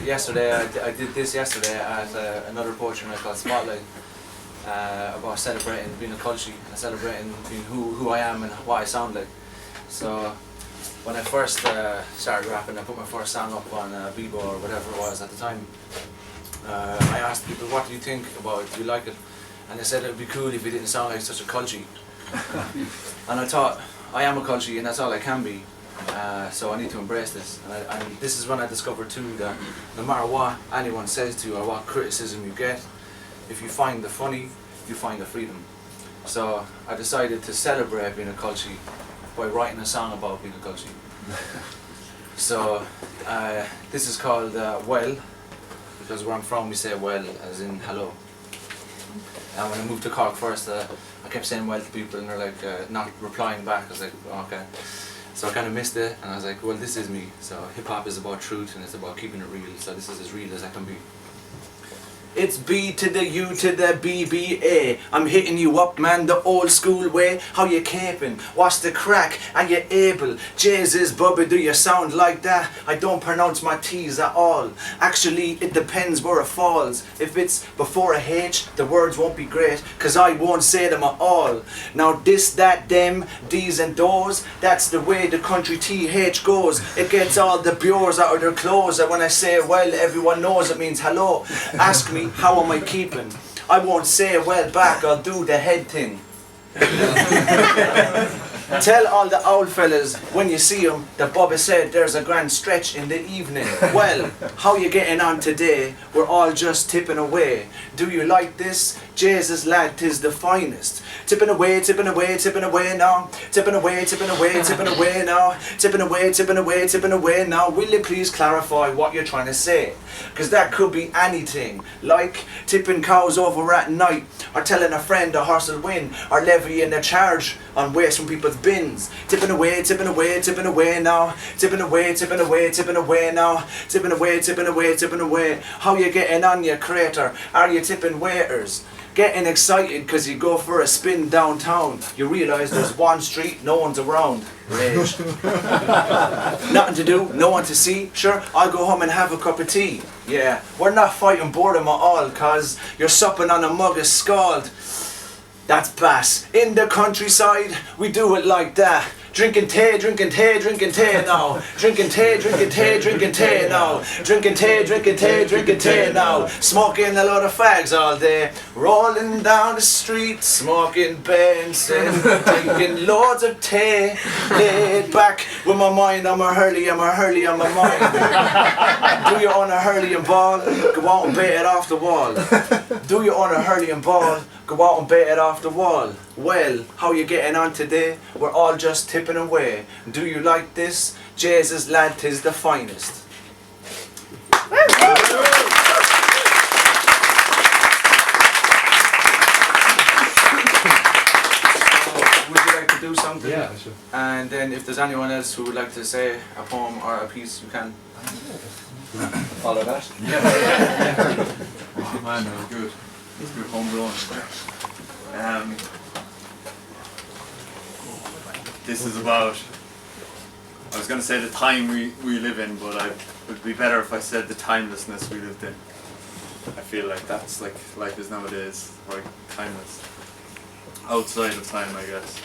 Yesterday, I did this yesterday at another poetry night called Spotlight, about celebrating being a culture and celebrating being who I am and what I sound like. So when I first started rapping, I put my first song up on Bubba or whatever it was at the time. I asked people, what do you think about it? Do you like it? And they said it would be cool if it didn't sound like such a culture. And I thought, I am a culture and that's all I can be. So I need to embrace this, and this is when I discovered too that no matter what anyone says to you or what criticism you get, if you find the funny, you find the freedom. So I decided to celebrate being a culture by writing a song about being a culture. So this is called Well, because where I'm from we say well as in hello. And when I moved to Cork first, I kept saying well to people and they're like not replying back. I was like, oh, okay. So I kind of missed it, and I was like, well, this is me. So hip hop is about truth, and it's about keeping it real. So this is as real as I can be. It's B to the U to the BBA. I'm hitting you up, man, the old school way. How you caping? What's the crack? Are you able? Jesus, Bubba, do you sound like that? I don't pronounce my T's at all. Actually, it depends where it falls. If it's before a H, the words won't be great, cause I won't say them at all. Now this, that, them, D's and those, that's the way the country TH goes. It gets all the bures out of their clothes, and when I say well, everyone knows it means hello. Ask me, how am I keeping? I won't say well back, I'll do the head thing. Tell all the old fellas when you see them that Bubba said there's a grand stretch in the evening. Well, how you getting on today? We're all just tipping away. Do you like this? Jesus lad, 'tis the finest. Tipping away, tipping away, tipping away now. Tipping away, tipping away, tipping away now. Tipping away, tipping away, tipping away now. Will you please clarify what you're trying to say? Because that could be anything, like tipping cows over at night, or telling a friend a horse will win, or levying a charge on waste from people's bins. Tipping away, tipping away, tipping away now. Tipping away, tipping away, tipping away now. Tipping away, tipping away, tipping away. How you getting on, you crater? Are you tipping waiters? Getting excited because you go for a spin downtown. You realise there's one street, no one's around. Rage. Nothing to do, no one to see. Sure, I'll go home and have a cup of tea. Yeah, we're not fighting boredom at all, cause you're supping on a mug of scald. That's bass. In the countryside, we do it like that. Drinking tea, drinking tea, drinking tea now. Drinking tea, drinking tea, drinking tea now. Drinking tea, drinking tea, drinking tea now. Smoking a lot of fags all day. Rolling down the street, smoking Benson. Drinking loads of tea. Laid back with my mind on my hurley, on my hurley, on my mind. Do you own a hurley and ball? Go out and bait it off the wall. Do you own a hurley and ball? Go out and bait it off the wall. Well, how you getting on today? We're all just tipping away. Do you like this? Jesus lad, 'tis the finest. Would you like to do something? Yeah, sure. And then if there's anyone else who would like to say a poem or a piece, you can. Follow that? Yeah. Oh man, that was good. It's good homegrown. This is about, I was going to say the time we live in, but it would be better if I said the timelessness we lived in. I feel like that's like life is nowadays, like timeless. Outside of time, I guess.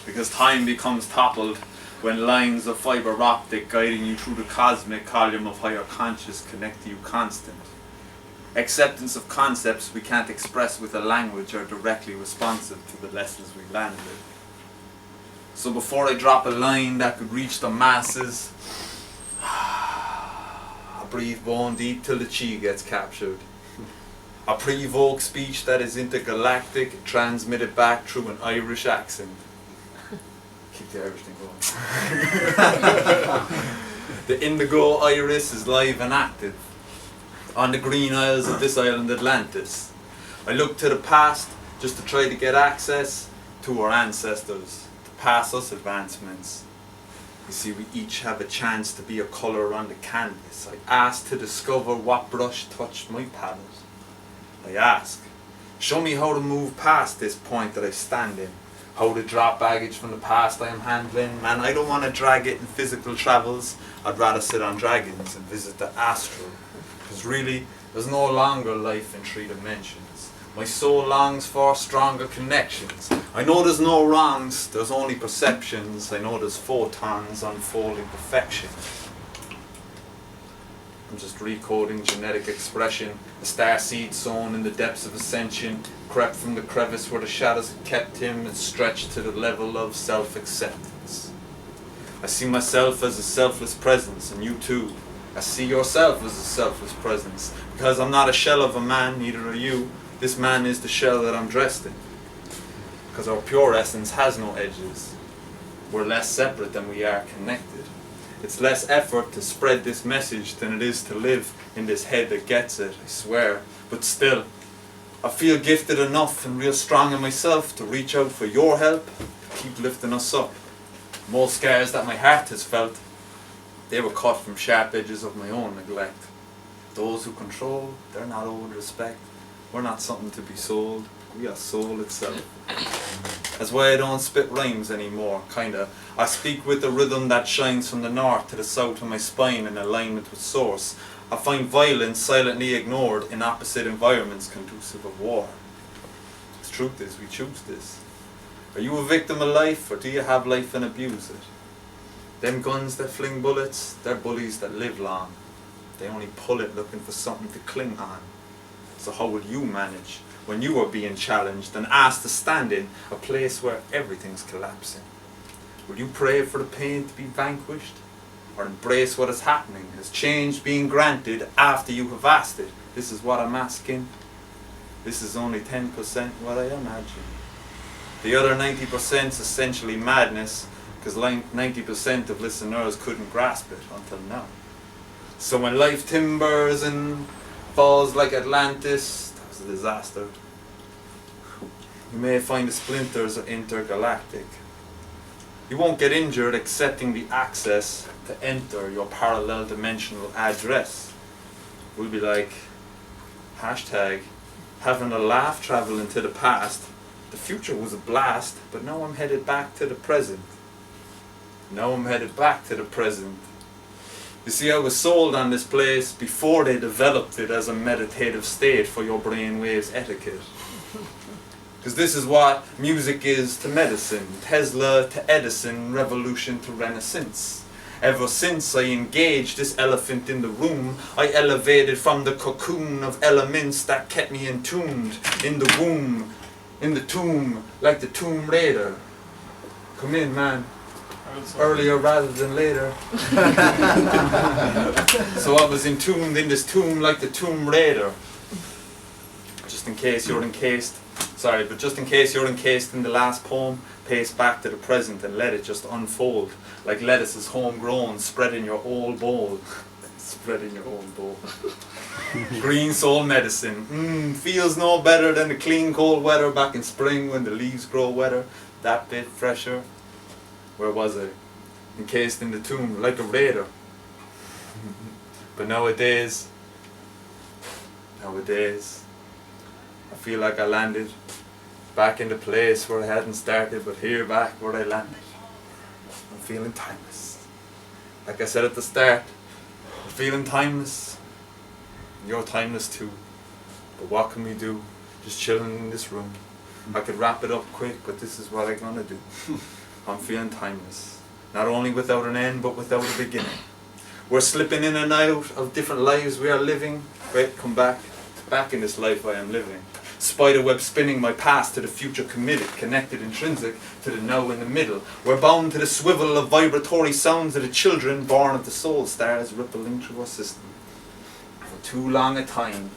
Because time becomes toppled when lines of fiber optic guiding you through the cosmic column of higher conscious connect to you constant. Acceptance of concepts we can't express with a language are directly responsive to the lessons we landed. So before I drop a line that could reach the masses, I breathe bone deep till the chi gets captured. I pre-evoke speech that is intergalactic, transmitted back through an Irish accent. Keep the Irish thing going. The indigo iris is live and active on the green isles of this island Atlantis. I look to the past just to try to get access to our ancestors, to pass us advancements. You see, we each have a chance to be a colour on the canvas. I ask to discover what brush touched my palette. I ask, show me how to move past this point that I stand in. How to drop baggage from the past I am handling. Man, I don't want to drag it in physical travels. I'd rather sit on dragons and visit the astral. Because really, there's no longer life in 3 dimensions. My soul longs for stronger connections. I know there's no wrongs, there's only perceptions. I know there's photons unfolding perfection. I'm just recoding genetic expression. A star seed sown in the depths of ascension, crept from the crevice where the shadows had kept him and stretched to the level of self-acceptance. I see myself as a selfless presence, and you too. I see yourself as a selfless presence. Because I'm not a shell of a man, neither are you. This man is the shell that I'm dressed in. Because our pure essence has no edges. We're less separate than we are connected. It's less effort to spread this message than it is to live in this head that gets it, I swear. But still, I feel gifted enough and real strong in myself to reach out for your help, keep lifting us up. Most scars that my heart has felt, they were cut from sharp edges of my own neglect. Those who control, they're not owed respect. We're not something to be sold, we are soul itself. That's why I don't spit rhymes anymore, kinda. I speak with the rhythm that shines from the north to the south of my spine in alignment with source. I find violence silently ignored in opposite environments conducive of war. The truth is, we choose this. Are you a victim of life, or do you have life and abuse it? Them guns that fling bullets, they're bullies that live long. They only pull it looking for something to cling on. So how would you manage when you are being challenged and asked to stand in a place where everything's collapsing? Will you pray for the pain to be vanquished, or embrace what is happening as change being granted after you have asked it? This is what I'm asking. This is only 10% what I imagine. The other 90% is essentially madness, because 90% of listeners couldn't grasp it until now. So when life timbers and falls like Atlantis, that was a disaster. You may find the splinters are intergalactic. You won't get injured accepting the access to enter your parallel dimensional address. We'll be like, hashtag, having a laugh travel into the past. The future was a blast, but now I'm headed back to the present. Now I'm headed back to the present. You see, I was sold on this place before they developed it as a meditative state for your brainwaves etiquette. Because this is what music is to medicine, Tesla to Edison, revolution to Renaissance. Ever since I engaged this elephant in the room, I elevated from the cocoon of elements that kept me entombed in the womb, in the tomb, like the Tomb Raider. Come in, man. Earlier rather than later. So I was entombed in this tomb like the Tomb Raider. Just in case you're encased in the last poem, pace back to the present and let it just unfold. Like lettuce is homegrown, spread in your old bowl. Spread in your own bowl. Green soul medicine. Feels no better than the clean cold weather back in spring when the leaves grow wetter. That bit fresher. Where was I? Encased in the tomb like a raider. But nowadays, I feel like I landed back in the place where I hadn't started, but here back where I landed. I'm feeling timeless. Like I said at the start, I'm feeling timeless. You're timeless too. But what can we do? Just chilling in this room. I could wrap it up quick, but this is what I'm gonna do. I'm feeling timeless. Not only without an end, but without a beginning. We're slipping in and out of different lives we are living. Great, come back in this life I am living. Spiderweb spinning my past to the future committed, connected intrinsic to the now in the middle. We're bound to the swivel of vibratory sounds of the children born of the soul stars rippling through our system. For too long a time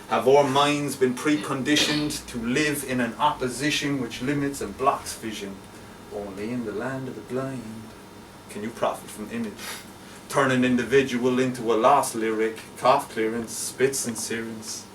have our minds been preconditioned to live in an opposition which limits and blocks vision. Only in the land of the blind can you profit from image. Turn an individual into a lost lyric, cough clearance, spits and sirens.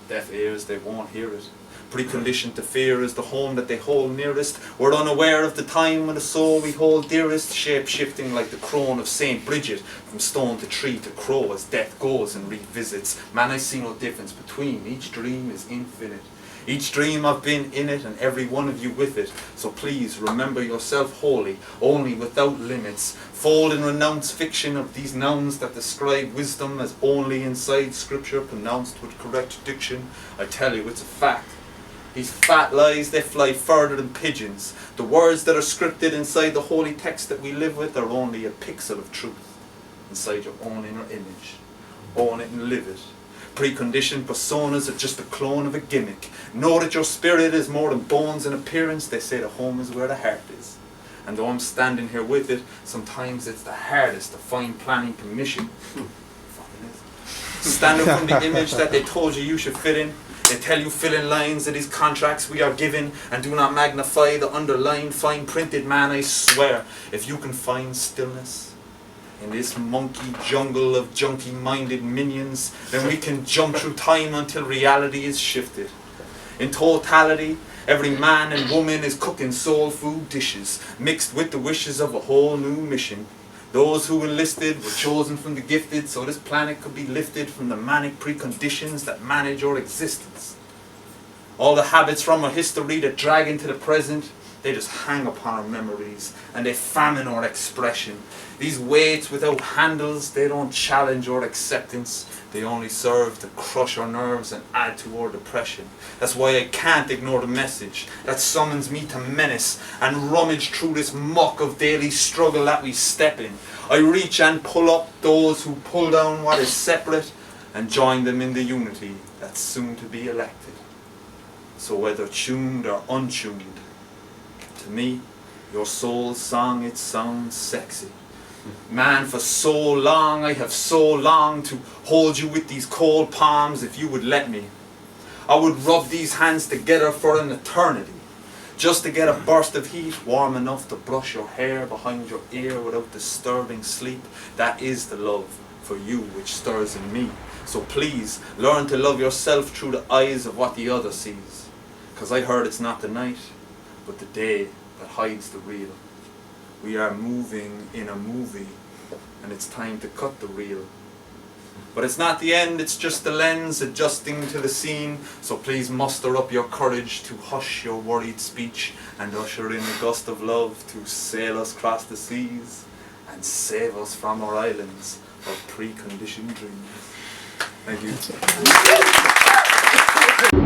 Deaf ears, they won't hear it. Preconditioned to fear is the home that they hold nearest. We're unaware of the time when the soul we hold dearest, shape-shifting like the crone of Saint Bridget, from stone to tree to crow as death goes and revisits. Man, I see no difference between, each dream is infinite. Each dream I've been in it, and every one of you with it. So please remember yourself wholly, only without limits. Fold and renounce fiction of these nouns that describe wisdom as only inside scripture pronounced with correct diction. I tell you, it's a fact. These fat lies, they fly further than pigeons. The words that are scripted inside the holy text that we live with are only a pixel of truth inside your own inner image. Own it and live it. Preconditioned personas are just a clone of a gimmick. Know that your spirit is more than bones and appearance. They say the home is where the heart is. And though I'm standing here with it, sometimes it's the hardest to find planning permission. Standing from the image that they told you should fit in. They tell you fill in lines of these contracts we are given, and do not magnify the underlined fine printed. Man, I swear, if you can find stillness in this monkey jungle of junkie minded minions, then we can jump through time until reality is shifted. In totality, every man and woman is cooking soul food dishes, mixed with the wishes of a whole new mission. Those who enlisted were chosen from the gifted, so this planet could be lifted from the manic preconditions that manage our existence. All the habits from our history that drag into the present, they just hang upon our memories, and they famine our expression. These weights without handles, they don't challenge our acceptance. They only serve to crush our nerves and add to our depression. That's why I can't ignore the message that summons me to menace and rummage through this muck of daily struggle that we step in. I reach and pull up those who pull down what is separate and join them in the unity that's soon to be elected. So whether tuned or untuned, to me, your soul's song, it sounds sexy. Man, for so long I have so longed to hold you with these cold palms if you would let me. I would rub these hands together for an eternity, just to get a burst of heat warm enough to brush your hair behind your ear without disturbing sleep. That is the love for you which stirs in me. So please, learn to love yourself through the eyes of what the other sees. 'Cause I heard it's not the night, but the day that hides the real. We are moving in a movie, and it's time to cut the reel. But it's not the end, it's just the lens adjusting to the scene. So please muster up your courage to hush your worried speech and usher in a gust of love to sail us across the seas and save us from our islands of preconditioned dreams. Thank you.